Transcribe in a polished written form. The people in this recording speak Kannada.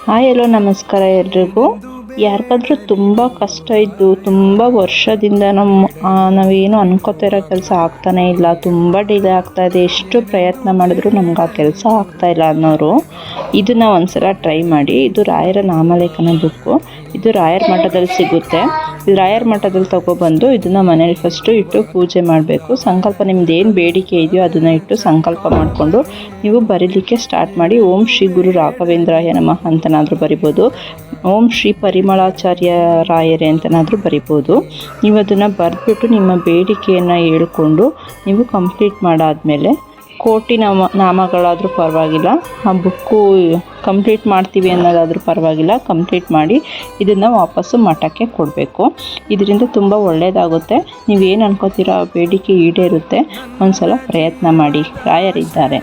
ಹಾಯ್ ಹಲೋ ನಮಸ್ಕಾರ ಎಲ್ರಿಗೂ. ಯಾರಿಗಾದ್ರೂ ತುಂಬ ಕಷ್ಟ ಇದ್ದು ತುಂಬ ವರ್ಷದಿಂದ ನಾವೇನು ಅನ್ಕೋತಿರೋ ಕೆಲಸ ಆಗ್ತಾನೆ ಇಲ್ಲ, ತುಂಬ ಡಿಲೇ ಆಗ್ತಾ ಇದೆ, ಎಷ್ಟು ಪ್ರಯತ್ನ ಮಾಡಿದ್ರು ನಮ್ಗೆ ಆ ಕೆಲಸ ಆಗ್ತಾ ಇಲ್ಲ ಅನ್ನೋರು ಇದನ್ನು ಒಂದ್ಸಲ ಟ್ರೈ ಮಾಡಿ. ಇದು ರಾಯರ ನಾಮಲೇಖನ ಬುಕ್ಕು. ಇದು ರಾಯರ ಮಠದಲ್ಲಿ ಸಿಗುತ್ತೆ. ಇದು ರಾಯರ ಮಠದಲ್ಲಿ ತಗೊಬಂದು ಇದನ್ನು ಮನೇಲಿ ಫಸ್ಟು ಇಟ್ಟು ಪೂಜೆ ಮಾಡಬೇಕು. ಸಂಕಲ್ಪ ನಿಮ್ದು ಏನು ಬೇಡಿಕೆ ಇದೆಯೋ ಅದನ್ನು ಇಟ್ಟು ಸಂಕಲ್ಪ ಮಾಡಿಕೊಂಡು ನೀವು ಬರೀಲಿಕ್ಕೆ ಸ್ಟಾರ್ಟ್ ಮಾಡಿ. ಓಂ ಶ್ರೀ ಗುರು ರಾಘವೇಂದ್ರಾಯ ನಮಃ ಅಂತನಾದರೂ ಬರಿಬೋದು, ಓಂ ಶ್ರೀ ಪರಿಮಳಾಚಾರ್ಯ ರಾಯರೇ ಅಂತನಾದರೂ ಬರಿಬೋದು. ನೀವು ಅದನ್ನು ಬರೆದ್ಬಿಟ್ಟು ನಿಮ್ಮ ಬೇಡಿಕೆಯನ್ನು ಹೇಳ್ಕೊಂಡು ನೀವು ಕಂಪ್ಲೀಟ್ ಮಾಡಾದಮೇಲೆ ಕೋಟಿ ನಾಮಗಳಾದರೂ ಪರವಾಗಿಲ್ಲ, ಆ ಬುಕ್ಕು ಕಂಪ್ಲೀಟ್ ಮಾಡ್ತೀವಿ ಅನ್ನೋದಾದರೂ ಪರವಾಗಿಲ್ಲ, ಕಂಪ್ಲೀಟ್ ಮಾಡಿ ಇದನ್ನು ವಾಪಸ್ಸು ಮಠಕ್ಕೆ ಕೊಡಬೇಕು. ಇದರಿಂದ ತುಂಬ ಒಳ್ಳೆಯದಾಗುತ್ತೆ. ನೀವೇನು ಅನ್ಕೋತೀರೋ ಆ ಬೇಡಿಕೆ ಈಡೇರುತ್ತೆ. ಒಂದು ಸಲ ಪ್ರಯತ್ನ ಮಾಡಿ. ರಾಯರಿದ್ದಾರೆ.